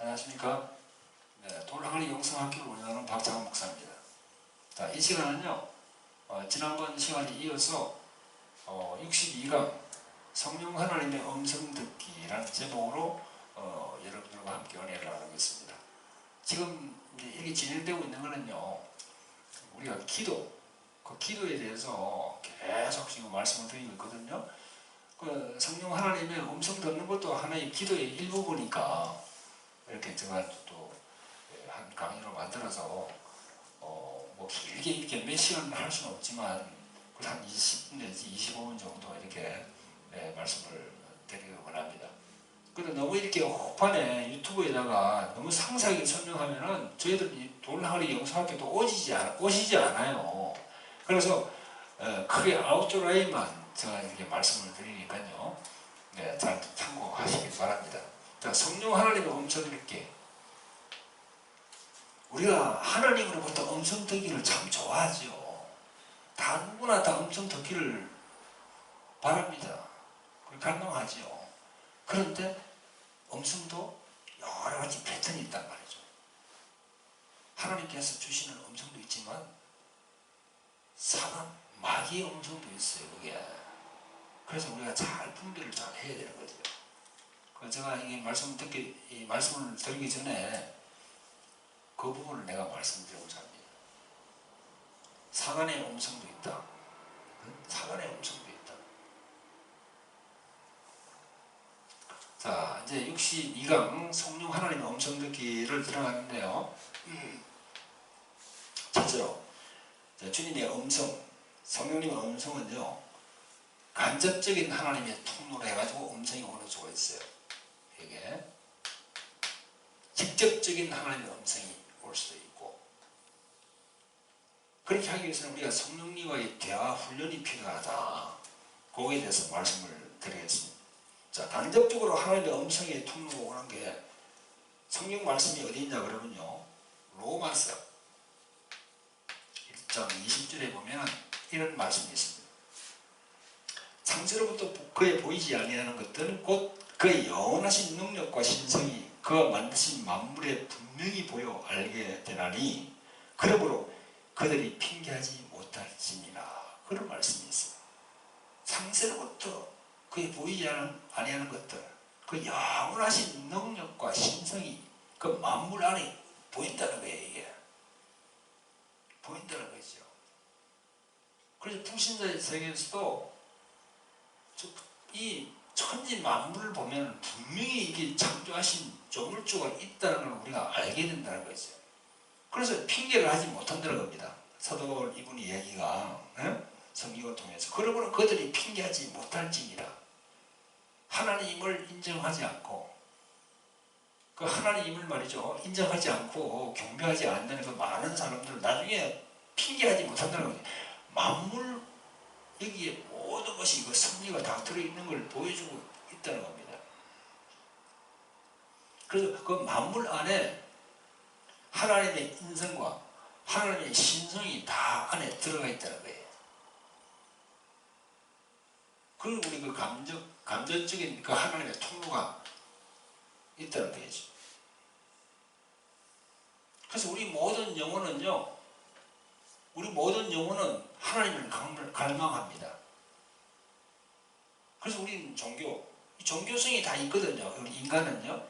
안녕하십니까. 네, 돌항리 영성학교를 운영하는 박창원 목사입니다. 자, 이 시간은요, 지난번 시간에 이어서 62강 성령 하나님의 음성 듣기라는 제목으로 여러분들과 함께 은혜를 나누겠습니다. 지금 이제 이렇게 진행되고 있는 거는요, 우리가 그 기도에 대해서 계속 지금 말씀을 드리고 있거든요. 그 성령 하나님의 음성 듣는 것도 하나의 기도의 일부분이니까 이렇게 제가 또 한 강의로 만들어서 뭐 길게 이렇게 몇 시간을 할 수는 없지만 한 20분 내지 25분 정도 이렇게 말씀을 드리려고 합니다. 그런데 너무 이렇게 호판에 유튜브에다가 너무 상세하게 설명하면은 저희들이 돌항리 영성학교도 오시지 않아요. 그래서 크게 아웃라인만 제가 이렇게 말씀을 드리니까요. 네, 잘 참고하시기 바랍니다. 자, 성령 하나님의 음성 듣기. 우리가 하나님으로부터 음성 듣기를 참 좋아하죠. 다 누구나 다 음성 듣기를 바랍니다. 갈망하죠. 그런데 음성도 여러 가지 패턴이 있단 말이죠. 하나님께서 주시는 음성도 있지만 사람, 마귀의 음성도 있어요. 그게. 그래서 우리가 잘 분별을 잘 해야 되는 거죠. 제가 이 말씀을 드리기 전에 그 부분을 내가 말씀드리고자 합니다. 사단의 음성도 있다. 사단의 음성도 있다. 자, 이제 62강 성령 하나님의 음성 듣기를 들어갔는데요. 첫째로 주님의 음성, 성령님의 음성은요, 간접적인 하나님의 통로로 해가지고 음성이 오는 수가 있어요. 이게 직접적인 하나님의 음성이 올 수도 있고, 그렇게 하기 위해서는 우리가 성령님과의 대화 훈련이 필요하다. 거기에 대해서 말씀을 드리겠습니다. 자, 간접적으로 하나님의 음성의 통로가 오는 게 성경 말씀이 어디 있냐 그러면요, 로마서 1장 20절에 보면 이런 말씀이 있습니다. 창세로부터 그에 보이지 아니하는 것들은 곧 그의 영원하신 능력과 신성이 그가 만드신 만물에 분명히 보여 알게 되나니 그러므로 그들이 핑계하지 못할지니라. 그런 말씀이 있어요. 창세로부터 그에 보이지 아니하는 것들, 그 영원하신 능력과 신성이 그 만물 안에 보인다는 거예요. 이게 보인다는 거죠. 그래서 불신자의 세계에서도 이 천지 만물을 보면 분명히 이게 창조하신 조물주가 있다는 걸 우리가 알게 된다는 거죠. 그래서 핑계를 하지 못한다는 겁니다. 사도 바울 이분의 이야기가 성경을 통해서. 그러므로 그들이 핑계하지 못할지니라. 하나님을 인정하지 않고, 그 하나님을 말이죠, 인정하지 않고 경배하지 않는 그 많은 사람들을 나중에 핑계하지 못한다는 거죠. 만물 여기에 모든 것이 그 섭리가 다 들어있는 걸 보여주고 있다는 겁니다. 그래서 그 만물 안에 하나님의 인성과 하나님의 신성이 다 안에 들어가 있다는 거예요. 그리고 우리 그 감정적인 그 하나님의 통로가 있다는 거죠. 그래서 우리 모든 영혼은요, 하나님을 갈망합니다. 그래서 우리는 종교성이 다 있거든요. 우리 인간은요.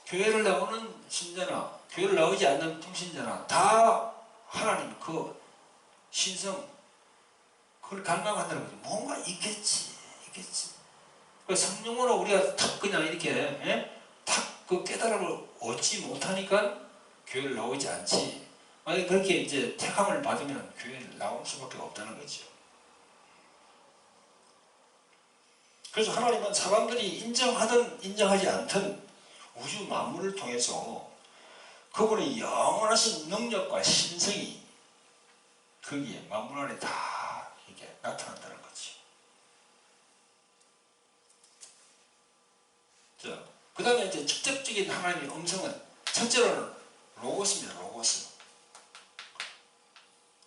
교회를 나오는 신자나, 교회를 나오지 않는 불신자나, 다 하나님 그 신성, 그걸 갈망한다는 거죠. 뭔가 있겠지. 그 성령으로 우리가 탁 그냥 이렇게, 탁 그 깨달음을 얻지 못하니까 교회를 나오지 않지. 만약에 그렇게 이제 택함을 받으면 교회를 나올 수밖에 없다는 거죠. 그래서 하나님은 사람들이 인정하든 인정하지 않든 우주 만물을 통해서 그분의 영원하신 능력과 신성이 거기에 만물 안에 다 이게 나타난다는 거지. 자, 그 다음에 이제 직접적인 하나님의 음성은 첫째로는 로고스입니다. 로고스.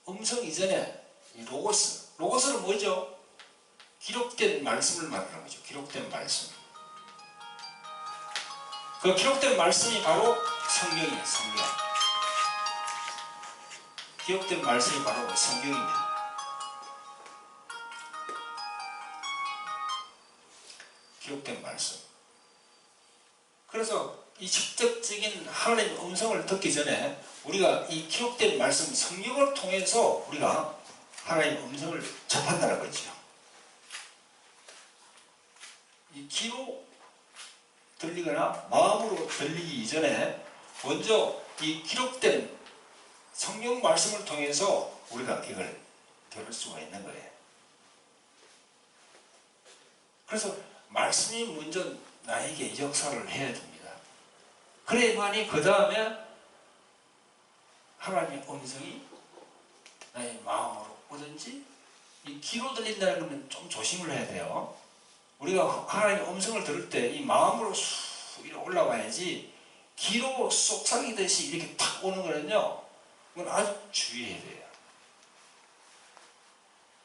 음성 이전에 이 로고스는 뭐죠? 기록된 말씀을 말하는 거죠. 기록된 말씀. 그 기록된 말씀이 바로 성경이에요. 성경. 기록된 말씀이 바로 성경입니다. 기록된 말씀. 그래서 이 직접적인 하나님의 음성을 듣기 전에 우리가 이 기록된 말씀 성경을 통해서 우리가 하나님의 음성을 접한다는 거죠. 이 귀로 들리거나 마음으로 들리기 이전에 먼저 이 기록된 성경 말씀을 통해서 우리가 이걸 들을 수가 있는 거예요. 그래서 말씀이 먼저 나에게 역사를 해야 됩니다. 그래야만이 그 다음에 하나님의 음성이 나의 마음으로 오든지 이 귀로 들린다는 것은 좀 조심을 해야 돼요. 우리가 하나님의 음성을 들을 때 이 마음으로 쑥 이렇게 올라와야지 귀로 쏙삭이듯이 이렇게 탁 오는 거는요, 그건 아주 주의해야 돼요.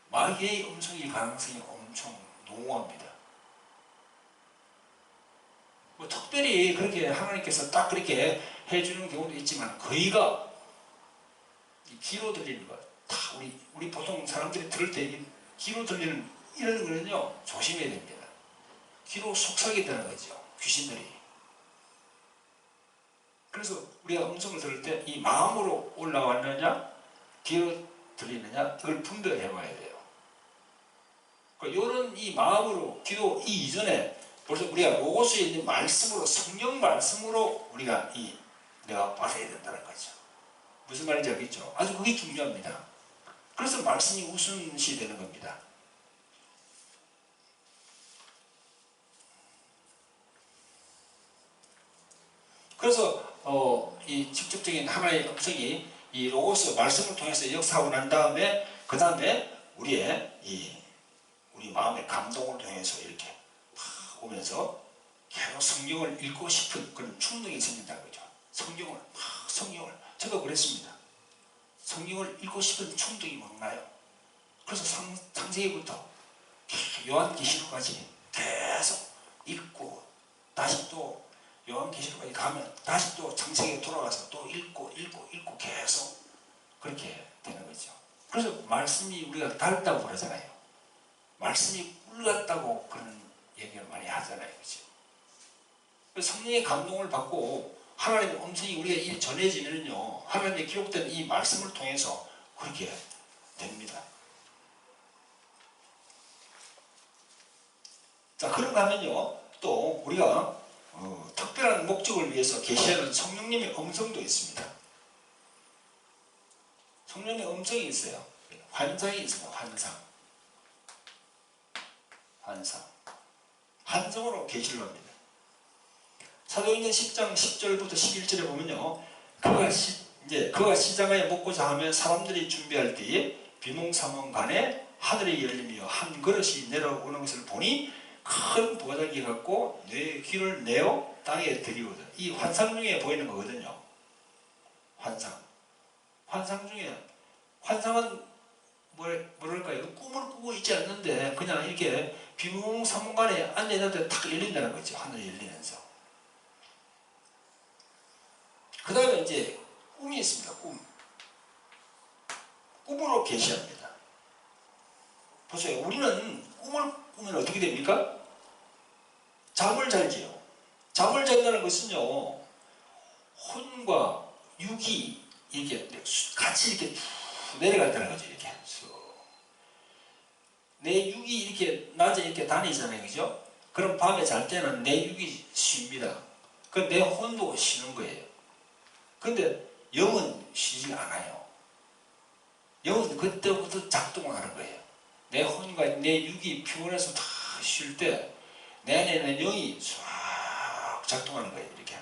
마귀의 음성일 가능성이 엄청 농후합니다. 뭐 특별히 그렇게 하나님께서 딱 그렇게 해주는 경우도 있지만 거의가 이 귀로 들리는 것, 다 우리 보통 사람들이 들을 때 귀로 들리는 이런 거는요 조심해야 됩니다. 귀로 속삭이다는 거죠, 귀신들이. 그래서 우리가 음성을 들을 때 이 마음으로 올라왔느냐 귀로 들리느냐 이걸 분별해 봐야 돼요. 그러니까 이런 이 마음으로 귀로 이 이전에 벌써 우리가 로고스에 있는 말씀으로, 성경 말씀으로 우리가 내가 받아야 된다는 거죠. 무슨 말인지 알겠죠? 아주 그게 중요합니다. 그래서 말씀이 우선시 되는 겁니다. 그래서 이 직접적인 하나의 음성이 이 로고스 말씀을 통해서 역사하고 난 다음에 그 다음에 우리 마음의 감동을 통해서 이렇게 팍 오면서 계속 성경을 읽고 싶은 그런 충동이 생긴다는 거죠. 성경을 저도 그랬습니다. 성경을 읽고 싶은 충동이 막 나요. 그래서 창세기부터 요한계시록까지 계속 읽고 다시 또 요한계시록까지 가면 다시 또 창세기에 돌아가서 또 읽고 계속 그렇게 되는 거죠. 그래서 말씀이 우리가 닳다고 그러잖아요. 말씀이 물 같다고 그런 얘기를 많이 하잖아요. 그렇죠? 성령의 감동을 받고 하나님의 음성이 우리가 전해지면요, 하나님의 기록된 이 말씀을 통해서 그렇게 됩니다. 자, 그런가 하면요, 또 우리가 특별한 목적을 위해서 계시하는 성령님의 음성도 있습니다. 성령의 음성이 있어요. 환상이 있습니다. 환상으로 계시를 합니다. 사도행전 10장 10절부터 11절에 보면요, 그가 시장에 먹고자 하며 사람들이 준비할 때에 비몽사몽간에 하늘이 열리며 한 그릇이 내려오는 것을 보니 큰 보자기 갖고 내 귀를 내어 땅에 들이거든. 이 환상 중에 보이는 거거든요. 환상 중에, 환상은 뭐랄까요, 꿈을 꾸고 있지 않는데 그냥 이렇게 비몽사몽간에 앉아있는데 탁 열린다는 거죠. 하늘이 열리면서. 그 다음에 이제 꿈이 있습니다. 꿈으로 계시합니다. 보세요. 우리는 꿈을 꾸면 어떻게 됩니까? 잠을 잘지요. 잠을 잔다는 것은요, 혼과 육이 이렇게 같이 이렇게 내려간다는 거죠. 이렇게 내 육이 이렇게 낮에 이렇게 다니잖아요. 그죠? 그럼 밤에 잘 때는 내 육이 쉽니다. 그럼 내 혼도 쉬는 거예요. 근데 영은 쉬지 않아요. 영은 그때부터 작동하는 거예요. 내 혼과 내 육이 피곤해서 다 쉴 때 내 안에는 영이 쫙 작동하는 거예요. 이렇게.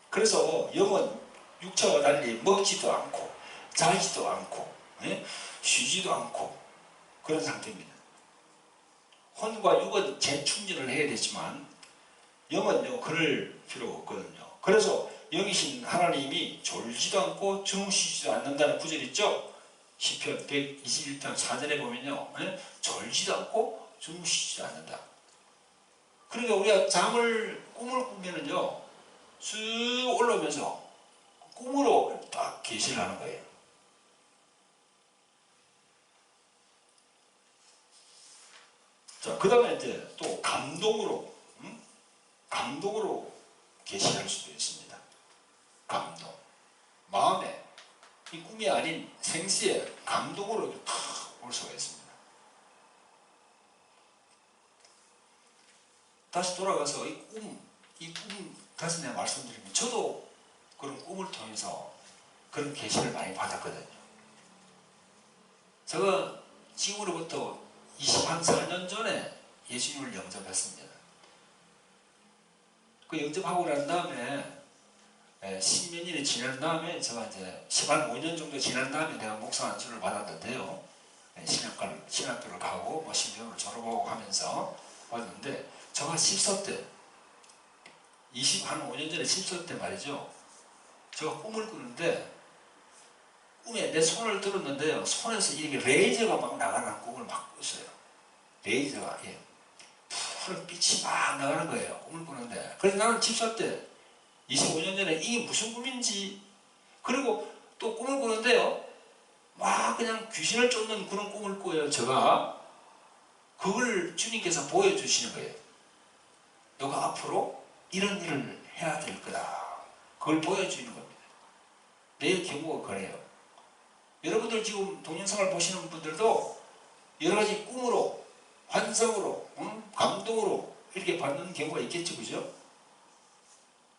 그래서 영은 육체와 달리 먹지도 않고 자지도 않고 쉬지도 않고 그런 상태입니다. 혼과 육은 재충전을 해야 되지만 영은요, 그럴 필요가 없거든요. 그래서 영이신 하나님이 졸지도 않고 주무시지도 않는다는 구절 있죠? 시편 121편 4절에 보면요, 졸지도 않고 주무시지도 않는다. 그러니까 우리가 잠을 꿈을 꾸면은요, 쑥 올라오면서 꿈으로 딱 계시를 하는 거예요. 자, 그 다음에 이제 또 감동으로, 감동으로 계시할 수도 있습니다. 감동. 마음에, 이 꿈이 아닌 생시에 감동으로 탁 올 수가 있습니다. 다시 돌아가서 이 꿈 다시 내가 말씀드리면, 저도 그런 꿈을 통해서 그런 계시를 많이 받았거든요. 제가 지금으로부터 24년 전에 예수님을 영접했습니다. 그 영접하고 난 다음에 10몇 년이 지난 다음에 제가 이제 15년 정도 지난 다음에 내가 목사 안수를 받았는데요. 신학교를 가고 뭐 신학교를 졸업하고 하면서 받았는데, 제가 10살 때, 25년 전에 10살 때 말이죠. 제가 꿈을 꾸는데, 꿈에 내 손을 들었는데요, 손에서 이렇게 레이저가 막 나가는 꿈을 막 꿨어요. 레이저가, 예, 푸른 빛이 막 나가는 거예요. 꿈을 꾸는데. 그래서 나는 10살 때 25년 전에 이게 무슨 꿈인지, 그리고 또 꿈을 꾸는데요, 막 그냥 귀신을 쫓는 그런 꿈을 꿔요. 제가 그걸 주님께서 보여주시는 거예요. 너가 앞으로 이런 일을 해야 될 거다. 그걸 보여주는 겁니다. 내 경우가 그래요. 여러분들 지금 동영상을 보시는 분들도 여러 가지 꿈으로, 환상으로, 감동으로 이렇게 받는 경우가 있겠죠, 그죠?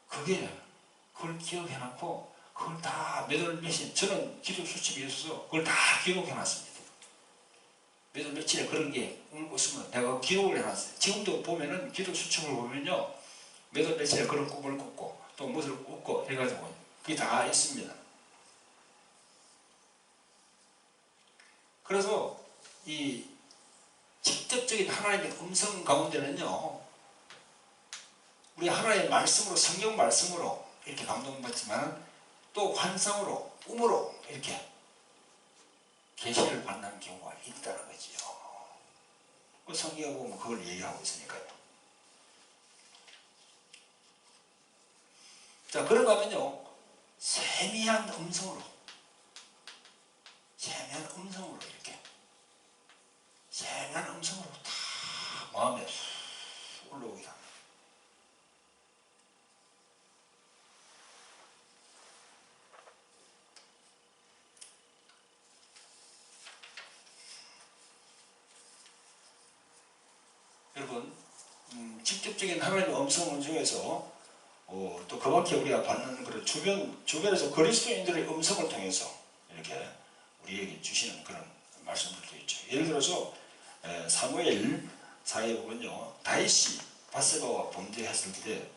그걸 기억해놓고 그걸 다 몇 월 며칠, 저는 기도 수첩이 있어서 그걸 다 기록해놨습니다. 몇 월 며칠에 그런 게 꿈을 꿨으면 내가 기록을 해놨어요. 지금도 보면은 기도 수첩을 보면요, 몇 월 며칠에 그런 꿈을 꿨고 또 무엇을 꿨고 해가지고 그게 다 있습니다. 그래서 이 직접적인 하나님의 음성 가운데는요, 우리 하나님의 말씀으로, 성경 말씀으로 이렇게 감동받지만 또 환상으로, 꿈으로 이렇게 계시를 받는 경우가 있다는 거지요. 그 성경에 보면 그걸 얘기하고 있으니까요. 자, 그런가 하면요, 세미한 음성으로 이렇게 세미한 음성으로 다 마음에 올라오게 합니다. 여러분, 직접적인 하나님의 음성 중에서 또 그 밖에 우리가 받는 그런 주변에서 그리스도인들의 음성을 통해서 이렇게 우리에게 주시는 그런 말씀들도 있죠. 예를 들어서 사무엘 사에 보면요, 다윗이 바세바와 범죄했을 때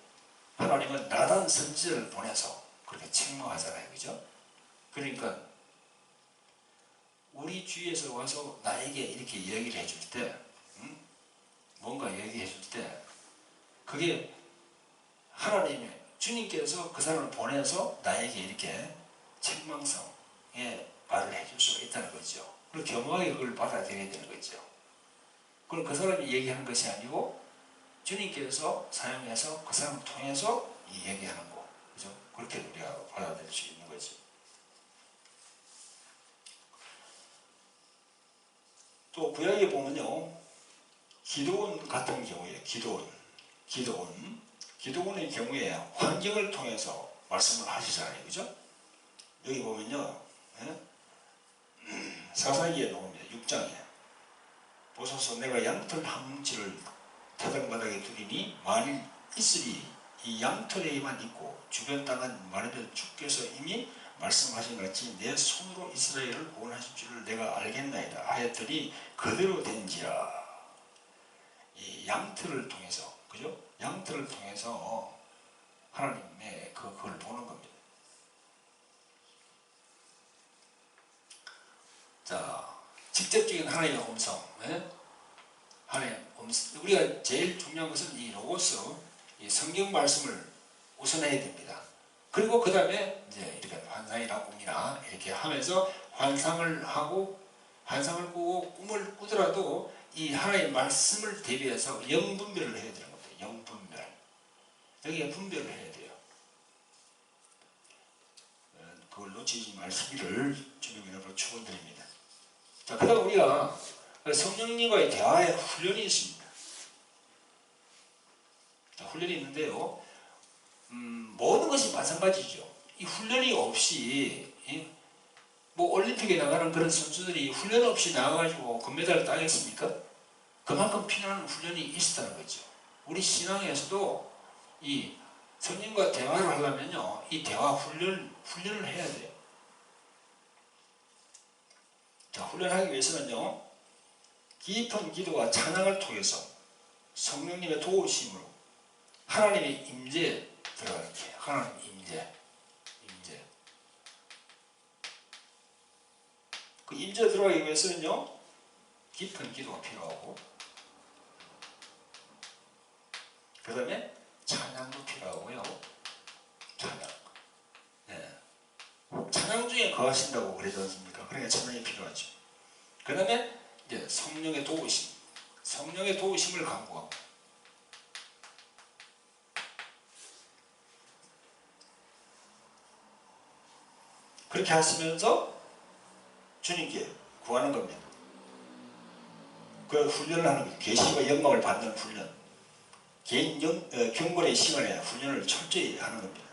하나님은 나단 선지자를 보내서 그렇게 책망하잖아요, 그죠? 그러니까 우리 주위에서 와서 나에게 이렇게 얘기를 해줄 때, 뭔가 얘기해줄 때, 그게 하나님의 주님께서 그 사람을 보내서 나에게 이렇게 책망성의 말을 해줄 수가 있다는 거죠. 그리고 겸허하게 그걸 받아들여야 되는 거죠. 그럼 그 사람이 얘기하는 것이 아니고 주님께서 사용해서 그 사람을 통해서 이 얘기하는 거, 그죠? 그렇게 우리가 받아들일 수 있는 거죠. 또 구약에 보면요, 기드온 같은 경우에 기드온의 경우에 환경을 통해서 말씀을 하시잖아요, 그죠? 여기 보면요, 사사기에 나옵니다. 6장에 보소서 내가 양털 한 뭉치를 타작마당에 두리니 만일 있으리 이 양털에만 있고 주변 땅은 말하되 주께서 이미 말씀하신 같이 내 손으로 이스라엘을 구원하실 줄을 내가 알겠나이다 하였더니 그대로 된지라. 이 양털을 통해서, 그죠? 양털을 통해서 하나님의 그걸 보는 겁니다. 자, 직접적인 하나님의 음성, 하나님의 음성. 우리가 제일 중요한 것은 이 로고스, 이 성경 말씀을 우선해야 됩니다. 그리고 그 다음에 이제 이렇게 환상이나 꿈이나 이렇게 하면서 환상을 꾸고 꿈을 꾸더라도 이 하나님의 말씀을 대비해서 영분별을 해야 되는 겁니다. 영분별. 여기에 분별을 해야 돼요. 그걸 놓치지 말시기를 주님 여러분 축원드립니다. 자, 그다음 우리가 성령님과의 대화의 훈련이 있습니다. 자, 훈련이 있는데요. 모든 것이 마찬가지죠. 이 훈련이 없이 뭐 올림픽에 나가는 그런 선수들이 훈련 없이 나가가지고 금메달을 따겠습니까? 그만큼 필요한 훈련이 있었다는 거죠. 우리 신앙에서도 이 성령과 대화를 하려면요, 이 대화 훈련을 해야 돼요. 자, 훈련하기 위해서는요, 깊은 기도와 찬양을 통해서 성령님의 도우심으로 하나님의 임재에 들어가게 해요. 하나님 임재. 그 임재에 들어가기 위해서는요, 깊은 기도가 필요하고, 그 다음에 찬양도 필요하고요. 찬양. 네. 찬양 중에 거하신다고 그러지 않습니까? 그러니까 찬양이 필요하죠. 그 다음에 이제 성령의 도우심. 성령의 도우심을 강구하고. 그렇게 하시면서 주님께 구하는 겁니다. 그 훈련을 하는 거예요. 계시와 영광을 받는 훈련. 개인 경건의 시간에 훈련을 철저히 하는 겁니다.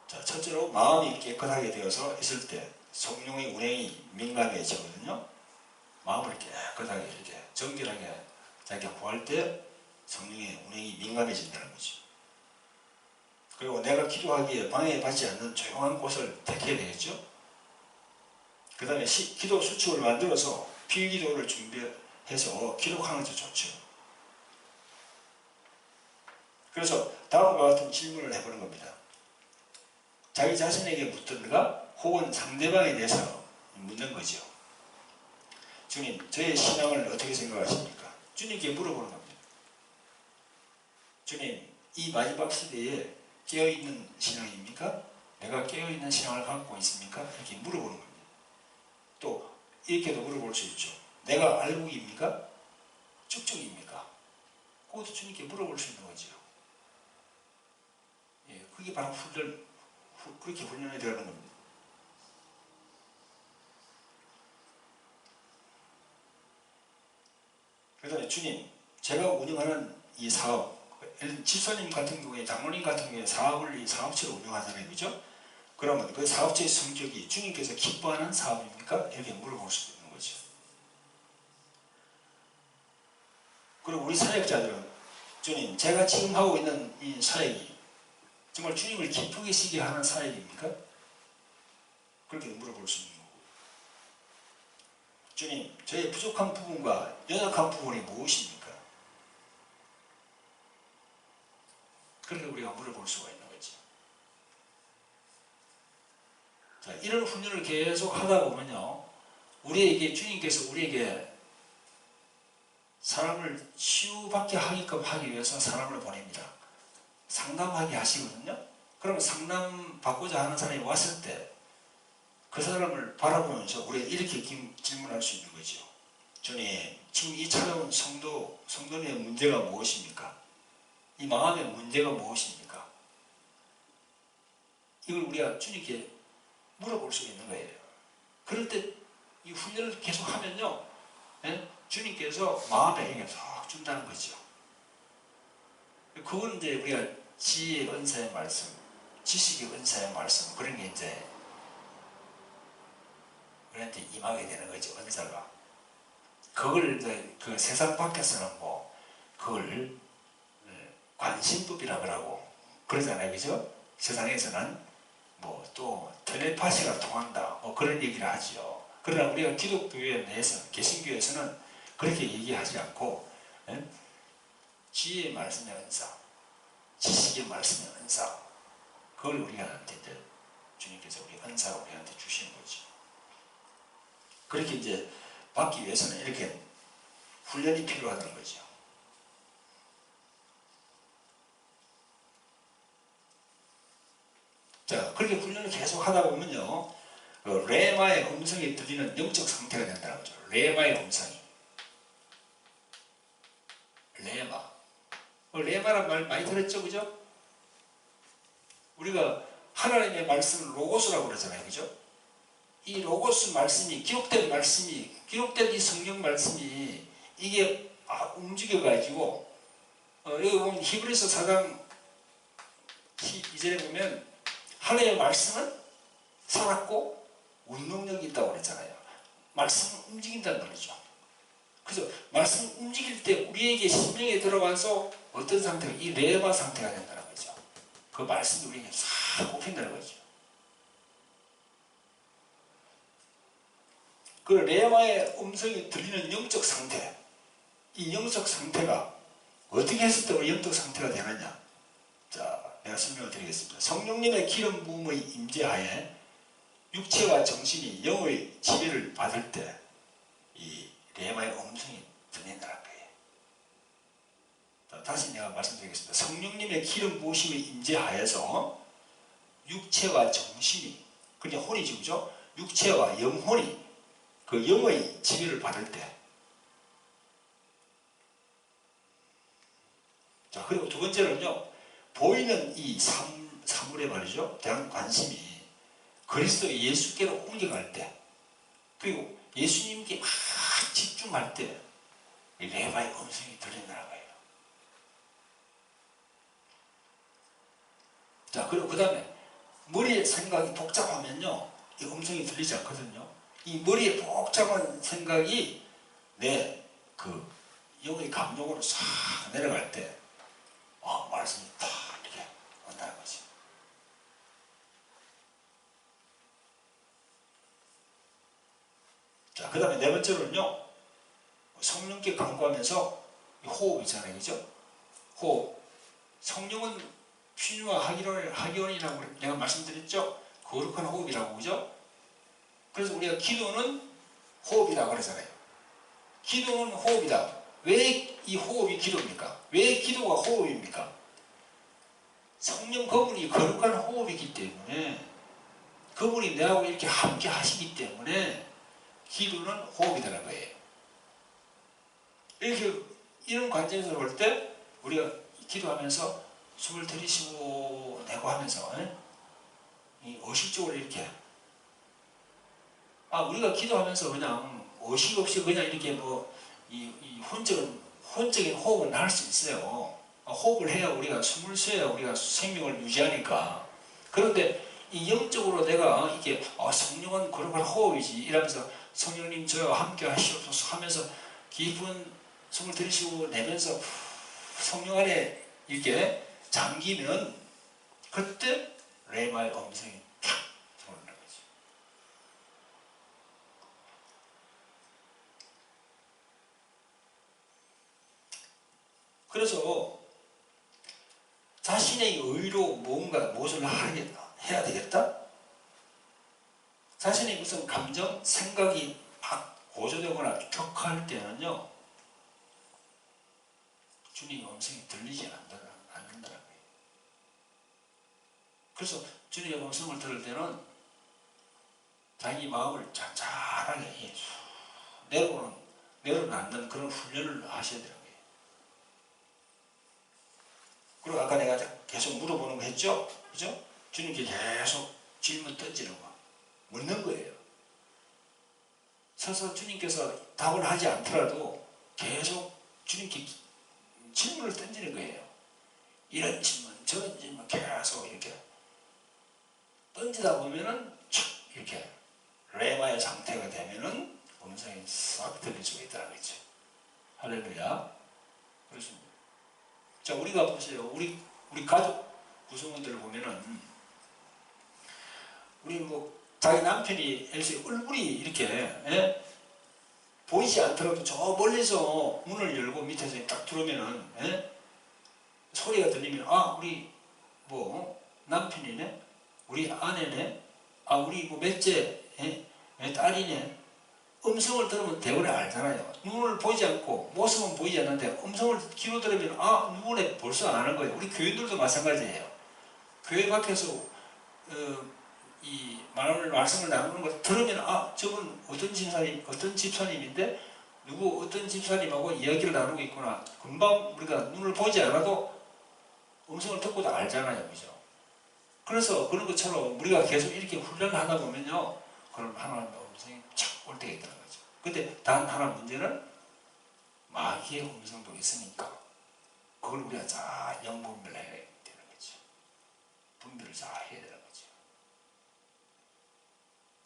자, 첫째로 마음이 깨끗하게 되어서 있을 때 성령의 운행이 민감해지거든요. 마음을 깨끗하게 이렇게 정결하게 자기가 구할 때 성령의 운행이 민감해진다는 거죠. 그리고 내가 기도하기에 방해받지 않는 조용한 곳을 택해야 되겠죠. 그 다음에 기도 수칙을 만들어서 필기도를 준비해서 기록하는 것도 좋죠. 그래서 다음과 같은 질문을 해보는 겁니다. 자기 자신에게 묻든가 혹은 상대방에 대해서 묻는 거죠. 주님, 저의 신앙을 어떻게 생각하십니까? 주님께 물어보는 겁니다. 주님, 이 마지막 시대에 깨어있는 신앙입니까? 내가 깨어있는 신앙을 갖고 있습니까? 이렇게 물어보는 겁니다. 또 이렇게도 물어볼 수 있죠. 내가 알고입니까? 축적입니까? 그것도 주님께 물어볼 수 있는 거죠. 예, 그게 바로 그렇게 훈련이 되는 겁니다. 그래서 주님, 제가 운영하는 이 사업, 집사님 같은 경우에, 장로님 같은 경우에 사업체를 운영하잖아요. 그죠? 그러면 그 사업체의 성격이 주님께서 기뻐하는 사업입니까? 이렇게 물어볼 수도 있는 거죠. 그리고 우리 사역자들은, 주님, 제가 지금 하고 있는 이 사역이 정말 주님을 기쁘게 시게 하는 사역입니까? 그렇게 물어볼 수 있는 거고. 주님, 저의 부족한 부분과 연약한 부분이 무엇입니까? 그렇게 우리가 물어볼 수가 있는 거죠. 자, 이런 훈련을 계속 하다 보면요, 주님께서 우리에게 사람을 치유받게 하게끔 하기 위해서 사람을 보냅니다. 상담하게 하시거든요. 그러면 상담받고자 하는 사람이 왔을 때 그 사람을 바라보면서 우리가 이렇게 질문할 수 있는 거죠. 주님, 지금 이 찾아온 성도의 문제가 무엇입니까? 이 마음의 문제가 무엇입니까? 이걸 우리가 주님께 물어볼 수 있는 거예요. 그럴 때 이 훈련을 계속 하면요, 주님께서 마음에 힘을 쏙 준다는 거죠. 그건 이제 우리가 지혜의 은사의 말씀, 지식의 은사의 말씀, 그런 게 이제 우리한테 임하게 되는 거죠, 은사가. 그걸 이제 그 세상 밖에서는 뭐, 그걸 관심법이라 그러고 그러잖아요. 그죠? 세상에서는 뭐 또 텔레파시가 통한다, 뭐 그런 얘기를 하죠. 그러나 우리가 기독교에 내에서, 개신교에서는 그렇게 얘기하지 않고, 지혜의 말씀의 은사, 지식의 말씀의 은사, 그걸 우리한테 이제 주님께서 우리 은사로 우리한테 주시는 거죠. 그렇게 이제 받기 위해서는 이렇게 훈련이 필요하다는 거죠. 자, 그렇게 훈련을 계속 하다 보면요, 레마의 음성이 들리는 영적 상태가 된다는 거죠. 레마의 음성이. 레마. 레마란 말 많이 들었죠, 그죠? 우리가 하나님의 말씀을 로고스라고 그러잖아요. 그죠? 이 로고스 말씀이, 기록된 말씀이, 기록된 이 성경 말씀이 이게 움직여가지고 여기 보면 히브리서 4장 12절에 보면 하나님의 말씀은 살았고 운동력이 있다고 그랬잖아요. 말씀은 움직인다는 거죠. 그래서 말씀 움직일 때 우리에게 심령에 들어가서 어떤 상태가, 이 레마 상태가 된다는 거죠. 그 말씀이 우리에게 싹 꼽힌다는 거죠. 그 레마의 음성이 들리는 영적 상태, 이 영적 상태가 어떻게 했을 때 우리 영적 상태가 되느냐. 자, 내가 설명을 드리겠습니다. 성령님의 기름 부음의 임재하에 육체와 정신이 영의 지배를 받을 때 이 레마의 음성이 들린다는 거예요. 자, 다시 내가 말씀드리겠습니다. 성령님의 기름 부으심의 임재하에서 육체와 정신이, 그냥 혼이지, 그죠? 육체와 영혼이 그 영의 지배를 받을 때. 자, 그리고 두 번째는요, 보이는 이 사물에 말이죠, 대한 관심이 그리스도 예수께로 옮겨갈 때, 그리고 예수님께 막 집중할 때 이 레마의 음성이 들린다는 거예요. 자, 그리고 그 다음에 머리의 생각이 복잡하면요, 이 음성이 들리지 않거든요. 이 머리에 복잡한 생각이 내 그 영의 감동으로 싹 내려갈 때 말씀이 딱 이렇게 온다는 거지. 자, 그 다음에 네 번째로는요, 성령께 간구하면서 호흡이잖아요. 그죠? 호흡. 성령은 퓨니와 하기원이라고 내가 말씀드렸죠? 거룩한 호흡이라고, 그죠? 그래서 우리가 기도는 호흡이라고 그러잖아요. 기도는 호흡이다. 왜 이 호흡이 기도입니까? 왜 기도가 호흡입니까? 성령 그분이 거룩한 호흡이기 때문에, 그분이 내하고 이렇게 함께 하시기 때문에 기도는 호흡이라는 거예요. 이렇게 이런 관점에서 볼 때 우리가 기도하면서 숨을 들이쉬고 내고 하면서 이 의식적으로 이렇게 우리가 기도하면서 그냥 의식 없이 그냥 이렇게 이 혼적인 호흡을 할 수 있어요. 호흡을 해야 우리가 숨을 쉬어야 우리가 생명을 유지하니까. 그런데 이 영적으로 내가 이게 성령은 거룩한 호흡이지 이러면서 성령님 저와 함께 하시옵소서 하면서 깊은 숨을 들이쉬고 내면서 성령 안에 이렇게 잠기면 그때 레마의 음성이 탁 들어오는 거지. 그래서 자신의 의로 무엇을 해야 되겠다? 자신의 무슨 감정, 생각이 막 고조되거나 격할 때는요, 주님의 음성이 들리지 않는다는 거예요. 그래서 주님의 음성을 들을 때는 자기 마음을 잔잔하게 내려놓는 그런 훈련을 하셔야 되는 거예요. 그리고 아까 내가 계속 물어보는 거 했죠? 그죠? 주님께 계속 질문 던지는 거. 묻는 거예요. 서서 주님께서 답을 하지 않더라도 계속 주님께 질문을 던지는 거예요. 이런 질문, 저런 질문 계속 이렇게 던지다 보면은 이렇게 레마의 상태가 되면은 음성이 싹 들릴 수가 있다는 거죠. 할렐루야. 그렇습니다. 자, 우리가 보세요. 우리 가족 구성원들을 보면은 우리 자기 남편이 얼굴이 이렇게 보이지 않더라도 저 멀리서 문을 열고 밑에서 딱 들어오면은 소리가 들리면 우리 남편이네, 우리 아내네, 우리 몇째 딸이네. 음성을 들으면 대부분 알잖아요. 눈을 보이지 않고 모습은 보이지 않는데 음성을 귀로 들으면 누구네 벌써 아는 거예요. 우리 교인들도 마찬가지예요. 교회 밖에서 이 말씀을 나누는 거 들으면 저분 어떤 집사님인데 어떤 집사님하고 이야기를 나누고 있구나. 금방 우리가 눈을 보지 않아도 음성을 듣고도 알잖아요. 그죠? 그래서 그런 것처럼 우리가 계속 이렇게 훈련을 하다 보면요. 그럼 하나님의 음성이 착 올 때가 있다는 거죠. 근데 단 하나 문제는 마귀의 음성도 있으니까 그걸 우리가 잘 영분별해야 되는 거죠. 분별을 잘 해야 되는 거죠.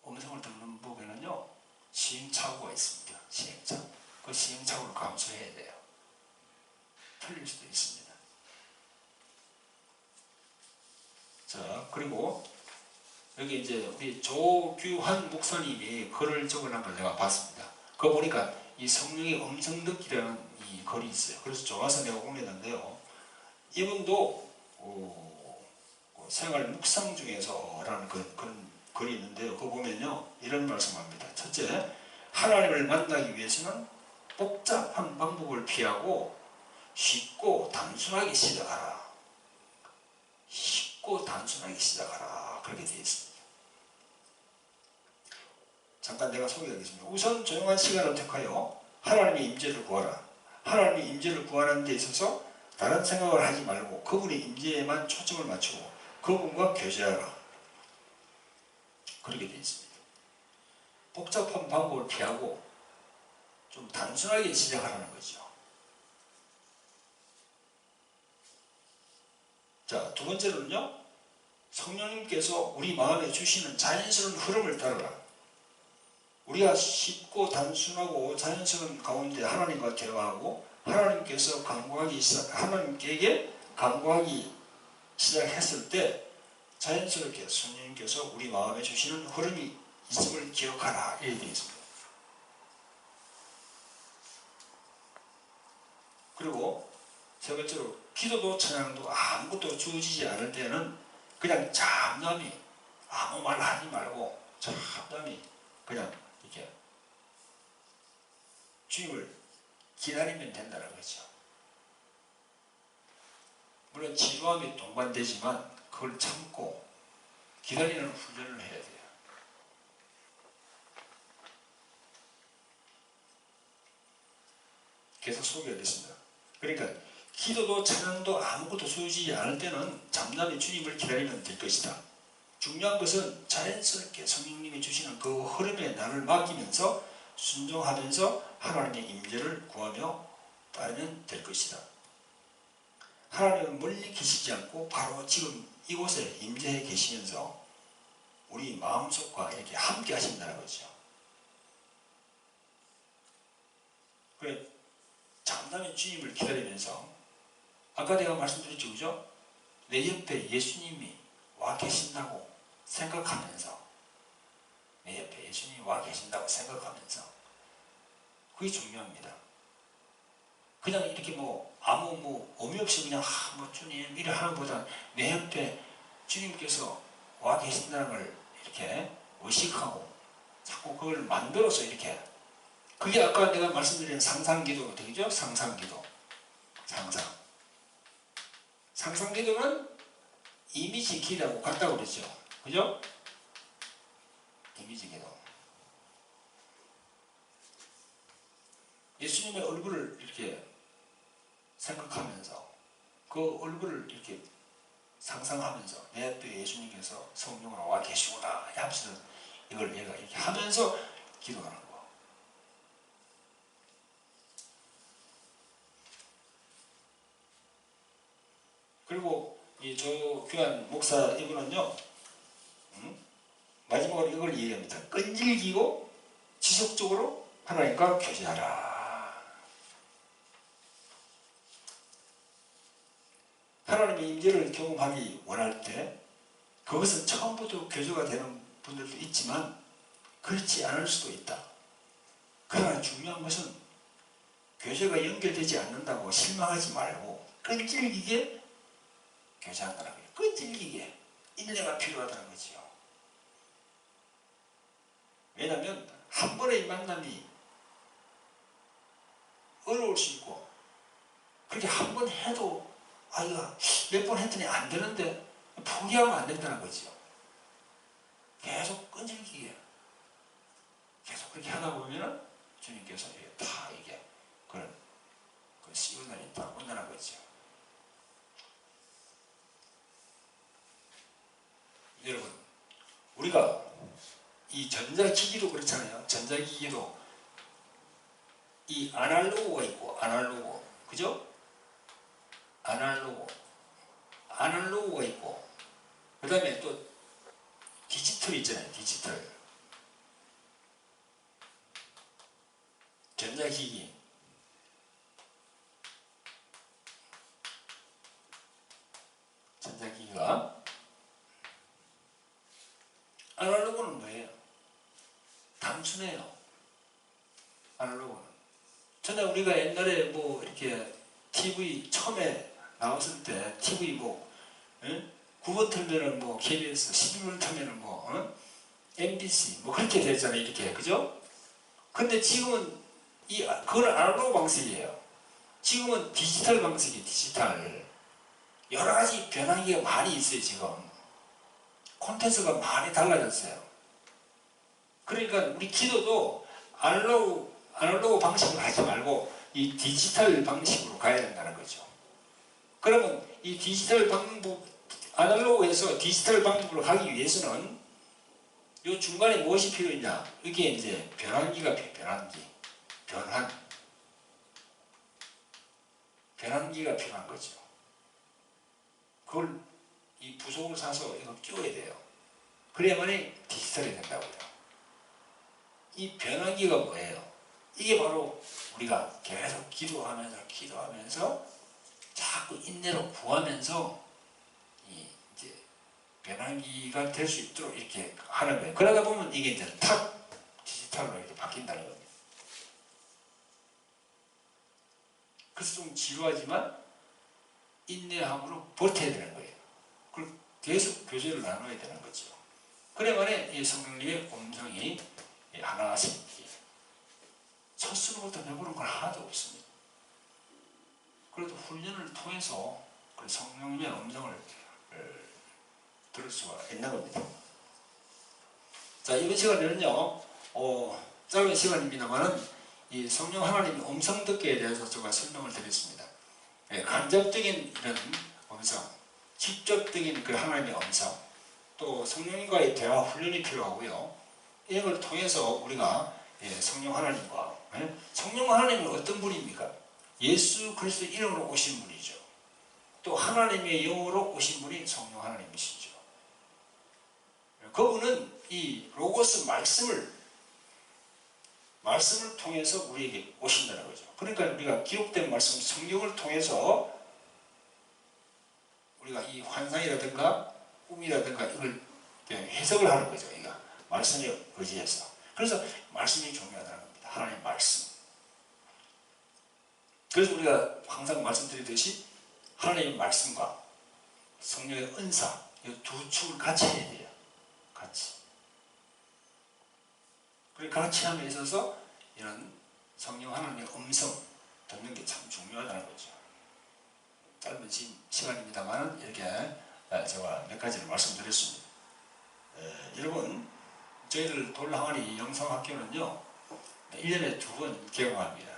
음성을 듣는 법에는요. 시행착오가 있습니다. 시행착오. 그 시행착오를 감수해야 돼요. 틀릴 수도 있습니다. 자, 그리고 여기 이제 우리 조규환 목사님이 글을 적어놓은 걸 내가 봤습니다. 그거 보니까 이 성령의 음성 듣기라는 이 글이 있어요. 그래서 좋아서 내가 올렸는데요. 이분도 생활 묵상 중에서라는 그런 글이 있는데요. 그거 보면요. 이런 말씀합니다. 첫째, 하나님을 만나기 위해서는 복잡한 방법을 피하고 쉽고 단순하게 시작하라. 쉽고 단순하게 시작하라. 그렇게 되어 있습니다. 잠깐 내가 소개하겠습니다. 우선 조용한 시간을 택하여 하나님의 임재를 구하라. 하나님의 임재를 구하는 데 있어서 다른 생각을 하지 말고 그분의 임재에만 초점을 맞추고 그분과 교제하라. 그렇게 되어 있습니다. 복잡한 방법을 피하고 좀 단순하게 시작하라는 거죠. 자, 두 번째로는요. 성령님께서 우리 마음에 주시는 자연스러운 흐름을 따르라. 우리가 쉽고 단순하고 자연스러운 가운데 하나님과 대화하고 하나님께서 하나님께 간구하기 시작했을 때 자연스럽게 성령님께서 우리 마음에 주시는 흐름이 있음을 기억하라. 이렇게 되어 있습니다. 그리고 세 번째로 기도도 찬양도 아무것도 주어지지 않을 때는 그냥 잠잠히 아무 말 하지 말고 잠잠히 그냥 이렇게 주님을 기다리면 된다는 거죠. 물론 지루함이 동반되지만 그걸 참고 기다리는 훈련을 해야 돼요. 계속 소개하겠습니다. 그러니까 기도도 찬양도 아무것도 주어지지 않을 때는 잠잠히 주님을 기다리면 될 것이다. 중요한 것은 자연스럽게 성령님이 주시는 그 흐름에 나를 맡기면서 순종하면서 하나님의 임재를 구하며 따르면 될 것이다. 하나님은 멀리 계시지 않고 바로 지금 이곳에 임재해 계시면서 우리 마음속과 이렇게 함께 하신다는 거죠. 그래, 잠잠히 주님을 기다리면서 아까 내가 말씀드렸죠, 그죠? 내 옆에 예수님이 와 계신다고 생각하면서 내 옆에 예수님이 와 계신다고 생각하면서 그게 중요합니다. 그냥 이렇게 아무 의미 없이 그냥 주님 이래 하는 것보다 내 옆에 주님께서 와 계신다는 걸 이렇게 의식하고 자꾸 그걸 만들어서 이렇게 그게 아까 내가 말씀드린 상상기도 되죠? 상상기도. 상상기도는 이미지 기도하고 같다고 그랬죠. 그죠? 이미지 기도. 예수님의 얼굴을 이렇게 생각하면서 그 얼굴을 이렇게 상상하면서 내 앞에 예수님께서 성령으로 와 계시구나 하면서 이걸 내가 이렇게 하면서 기도하는 거. 그리고 이 조규환 목사 이분은요, 마지막으로 이걸 얘기합니다. 끈질기고 지속적으로 하나님과 교제하라. 하나님의 임재를 경험하기 원할 때 그것은 처음부터 교제가 되는 분들도 있지만 그렇지 않을 수도 있다. 그러나 중요한 것은 교제가 연결되지 않는다고 실망하지 말고 끈질기게 교제한다는 거예요. 끈질기게 인내가 필요하다는 거지요. 왜냐하면 한 번의 이 만남이 어려울 수 있고 그렇게 한 번 해도 이거 몇 번 했더니 안 되는데 포기하면 안 된다는 거죠. 계속 끈질기게 계속 그렇게 하다 보면은 주님께서 다 이게 그런 시그널이 다 온다는 거죠. 이 전자기기도 그렇잖아요. 전자기기도 이 아날로그가 있고 아날로그, 그죠? 아날로그가 있고, 그 다음에 또 디지털 있잖아요. 디지털 전자기기, 전자기기가 아날로그는 뭐예요? 단순해요. 아날로그는 전에 우리가 옛날에 뭐 이렇게 TV 처음에 나왔을 때 TV 뭐 9번 틀면은 뭐 KBS, 11번 틀면은 뭐 MBC 뭐 그렇게 됐잖아요. 이렇게, 그죠? 근데 지금은 그건 아날로그 방식이에요. 지금은 디지털 방식이에요. 디지털. 여러 가지 변화기가 많이 있어요. 지금 콘텐츠가 많이 달라졌어요. 그러니까 우리 기도도 아날로그 방식으로 하지 말고 이 디지털 방식으로 가야 된다는 거죠. 그러면 이 디지털 방법, 아날로그에서 디지털 방법으로 가기 위해서는 이 중간에 무엇이 필요했냐? 이게 이제 변환기가 필요한 거죠. 그걸 이 부속을 사서 이거 끼워야 돼요. 그래야만이 디지털이 된다고요. 이 변환기가 뭐예요? 이게 바로 우리가 계속 기도하면서 자꾸 인내로 구하면서 이제 변환기가 될 수 있도록 이렇게 하는 거예요. 그러다 보면 이게 이제 탁 디지털로 이렇게 바뀐다는 겁니다. 그래서 좀 지루하지만 인내함으로 버텨야 되는 거예요. 그리고 계속 교제를 나눠야 되는 거죠. 그래야만이 이 성령님의 음성이 하나씩 첫수로부터 배부른 건 하나도 없습니다. 그래도 훈련을 통해서 성령님의 음성을 들을 수가 있는 겁니다. 자, 이번 시간에는요, 짧은 시간입니다만은 이 성령 하나님의 음성 듣기에 대해서 제가 설명을 드렸습니다. 간접적인 이런 음성, 직접적인 그 하나님의 음성, 또 성령님과의 대화 훈련이 필요하고요. 이런 걸 통해서 우리가 성령 하나님과, 성령 하나님은 어떤 분입니까? 예수 그리스도 이름으로 오신 분이죠. 또 하나님의 영으로 오신 분이 성령 하나님이시죠. 그분은 이 로고스 말씀을 통해서 우리에게 오신다는 거죠. 그러니까 우리가 기록된 말씀, 성경을 통해서 우리가 이 환상이라든가 꿈이라든가 이걸 해석을 하는 거죠. 그러니까 말씀에 의지해서. 그래서 말씀이 중요하다는 겁니다. 하나님의 말씀. 그래서 우리가 항상 말씀드리듯이 하나님의 말씀과 성령의 은사, 이 두 축을 같이 해야 돼요. 같이. 그리고 같이 함에 있어서 이런 성령 하나님의 음성 듣는 게 참 중요하다는 거죠. 짧은 시간입니다만 이렇게 제가 몇 가지를 말씀드렸습니다. 여러분, 저희들 돌항아리 영성학교는요 1년에 2번 개강합니다.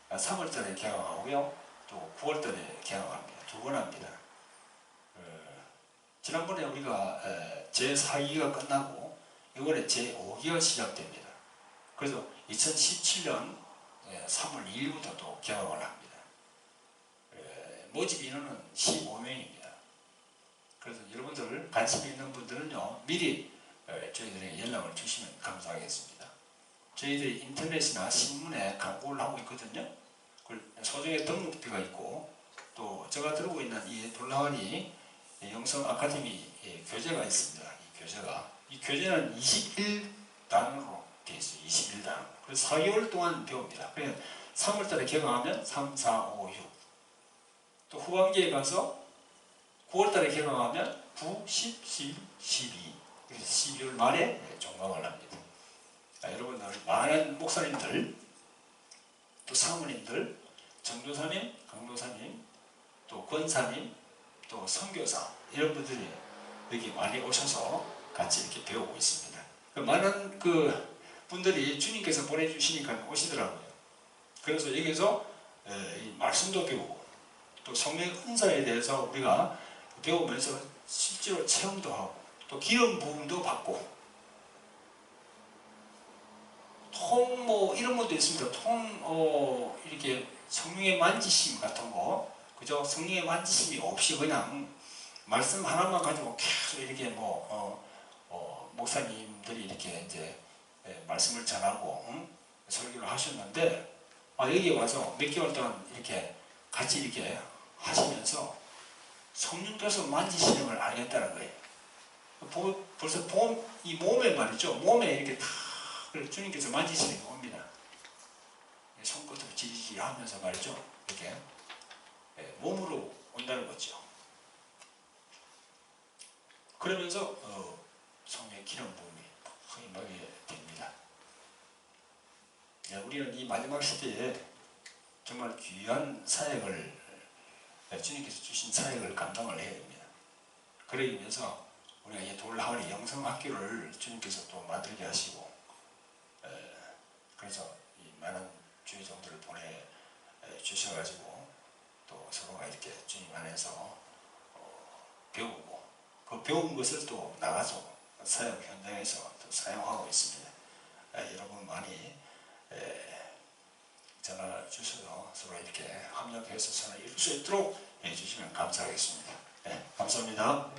3월달에 개강하고요 또 9월달에 개강합니다. 2번 합니다. 지난번에 우리가 제4기가 끝나고 이번에 제5기가 시작됩니다. 그래서 2017년 3월 2일부터 또 개강을 합니다. 모집 인원은 15명입니다. 그래서 여러분들 관심 있는 분들은요 미리 저희들에게 연락을 주시면 감사하겠습니다. 저희들이 인터넷이나 신문에 광고를 하고 있거든요. 소정의 등록비가 있고 또 제가 들고 있는 이 돌항아리 영성 아카데미 교재가 있습니다. 이 교재는 21단으로 되어 있어요. 21단. 그래서 4개월 동안 배웁니다. 그러니까 3월달에 개강하면 3, 4, 5, 6. 또 후반기에 가서 9월달에 개강하면 9, 10, 11, 12. 그래서 12월 말에 종강을 합니다. 여러분들 많은 목사님들, 또 사모님들, 전도사님, 강도사님, 또 권사님, 또 선교사 이런 분들이 여기 많이 오셔서 같이 이렇게 배우고 있습니다. 많은 분들이 주님께서 보내주시니까 오시더라고요. 그래서 여기서 이 말씀도 배우고 또 성령 은사에 대해서 우리가 배우면서 실제로 체험도 하고 또 기름 부음도 받고 통 뭐 이런 것도 있습니다. 통 이렇게 성령의 만지심 같은 거, 그죠? 성령의 만지심이 없이 그냥 말씀 하나만 가지고 계속 이렇게 목사님들이 이렇게 이제 말씀을 전하고 설교를 하셨는데, 여기 와서 몇 개월 동안 이렇게 같이 이렇게 하시면서 성령께서 만지시는 걸 알겠다는 거예요. 벌써 이 몸에 말이죠. 몸에 이렇게 다 주님께서 만지시는 게 옵니다. 손끝으로 지지지 하면서 말이죠. 이렇게 몸으로 온다는 거죠. 그러면서 성령의 기름 부음이 임하게 됩니다. 우리는 이 마지막 시대에 정말 귀한 사역을, 주님께서 주신 사역을 감당을 해야 됩니다. 그러기 위해서 우리가 이 돌하울의 영성학교를 주님께서 또 만들게 하시고, 그래서 이 많은 주의종들을 보내주셔가지고 또 서로가 이렇게 주님 안에서 배우고, 그 배운 것을 또 나가서 사역 현장에서 또 사용하고 있습니다. 여러분 많이 전화 주셔서 서로 이렇게 합력해서 전화 이룰 수 있도록 해주시면 감사하겠습니다. 감사합니다.